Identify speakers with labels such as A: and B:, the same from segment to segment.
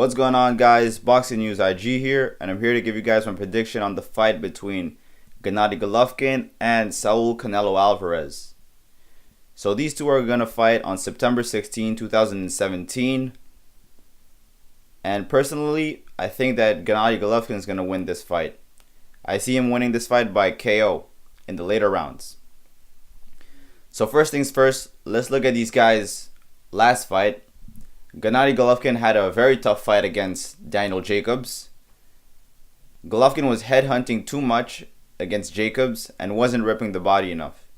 A: What's going on, guys? Boxing News IG here, and I'm here to give you guys my prediction on the fight between Gennady Golovkin and Saul Canelo Alvarez. So these two are going to fight on September 16, 2017. And personally, I think that Gennady Golovkin is going to win this fight. I see him winning this fight by KO in the later rounds. So first things first, let's look at these guys' last fight. Gennady Golovkin had a very tough fight against Daniel Jacobs. Golovkin was headhunting too much against Jacobs and wasn't ripping the body enough.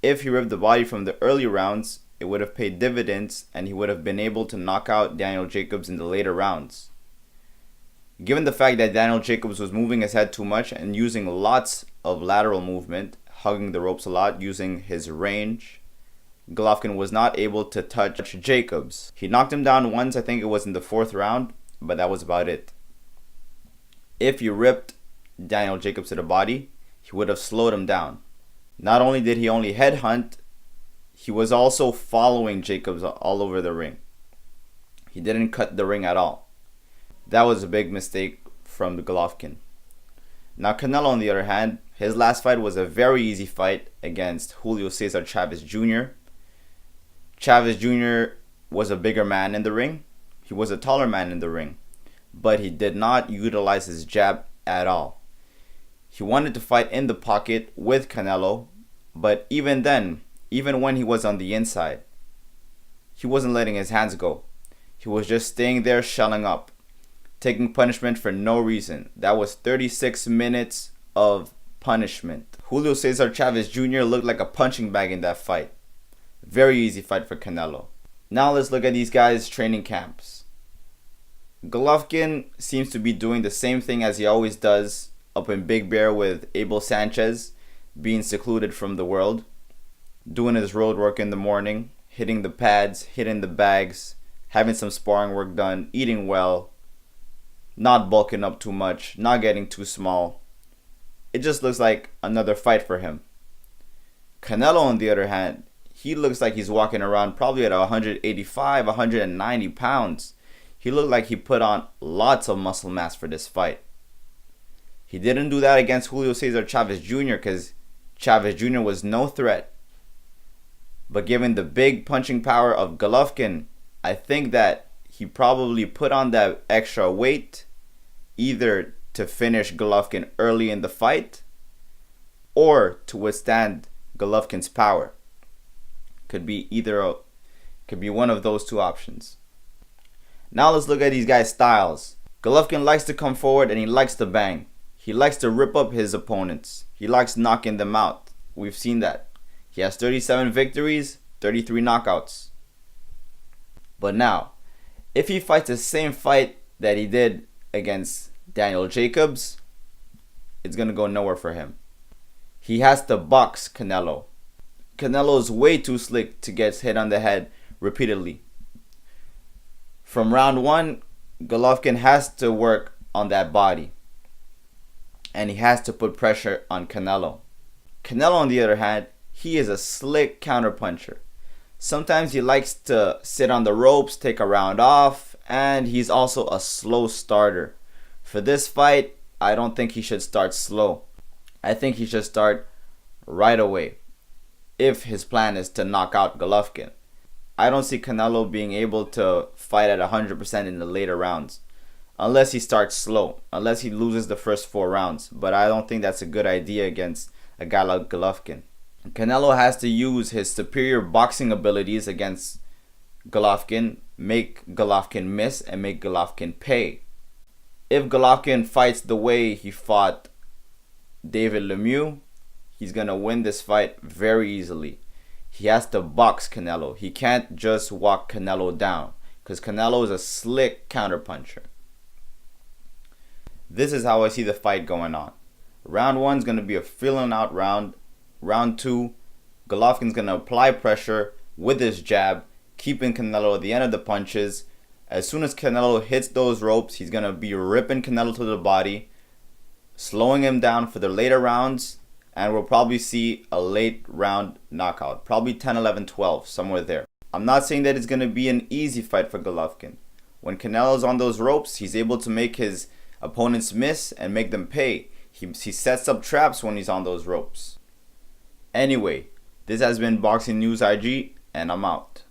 A: If he ripped the body from the early rounds, it would have paid dividends and he would have been able to knock out Daniel Jacobs in the later rounds. Given the fact that Daniel Jacobs was moving his head too much and using lots of lateral movement, hugging the ropes a lot, using his range, Golovkin was not able to touch Jacobs. He knocked him down once, I think it was in the 4th round, but that was about it. If he ripped Daniel Jacobs to the body, he would have slowed him down. Not only did he only headhunt, he was also following Jacobs all over the ring. He didn't cut the ring at all. That was a big mistake from the Golovkin. Now Canelo, on the other hand, his last fight was a very easy fight against Julio Cesar Chavez Jr. Chavez Jr. was a bigger man in the ring. He was a taller man in the ring. But he did not utilize his jab at all. He wanted to fight in the pocket with Canelo, but even then, even when he was on the inside, he wasn't letting his hands go. He was just staying there shelling up, taking punishment for no reason. That was 36 minutes of punishment. Julio Cesar Chavez Jr. looked like a punching bag in that fight. Very easy fight for Canelo. Now let's look at these guys' training camps. Golovkin seems to be doing the same thing as he always does up in Big Bear with Abel Sanchez, being secluded from the world, doing his road work in the morning, hitting the pads, hitting the bags, having some sparring work done, eating well, not bulking up too much, not getting too small. It just looks like another fight for him. Canelo, on the other hand, he looks like he's walking around probably at 185, 190 pounds. He looked like he put on lots of muscle mass for this fight. He didn't do that against Julio Cesar Chavez Jr. because Chavez Jr. was no threat. But given the big punching power of Golovkin, I think that he probably put on that extra weight either to finish Golovkin early in the fight or to withstand Golovkin's power. Could be one of those two options. Now let's look at these guys' styles. Golovkin likes to come forward and he likes to bang. He likes to rip up his opponents. He likes knocking them out. We've seen that. He has 37 victories, 33 knockouts. But now, if he fights the same fight that he did against Daniel Jacobs, it's going to go nowhere for him. He has to box Canelo. Canelo is way too slick to get hit on the head repeatedly. From round 1, Golovkin has to work on that body. And he has to put pressure on Canelo. Canelo, on the other hand, he is a slick counterpuncher. Sometimes he likes to sit on the ropes, take a round off, and he's also a slow starter. For this fight, I don't think he should start slow. I think he should start right away if his plan is to knock out Golovkin. I don't see Canelo being able to fight at 100% in the later rounds unless he starts slow, unless he loses the first 4 rounds. But I don't think that's a good idea against a guy like Golovkin. Canelo has to use his superior boxing abilities against Golovkin, make Golovkin miss, and make Golovkin pay. If Golovkin fights the way he fought David Lemieux, he's going to win this fight very easily. He has to box Canelo. He can't just walk Canelo down because Canelo is a slick counterpuncher. This is how I see the fight going on. Round 1 is going to be a feeling out round. Round 2, Golovkin's going to apply pressure with his jab, keeping Canelo at the end of the punches. As soon as Canelo hits those ropes, he's going to be ripping Canelo to the body, slowing him down for the later rounds, and we'll probably see a late round knockout. Probably 10, 11, 12, somewhere there. I'm not saying that it's going to be an easy fight for Golovkin, When Canelo's on those ropes, he's able to make his opponents miss and make them pay. He sets up traps when he's on those ropes. Anyway, this has been Boxing News IG, and I'm out.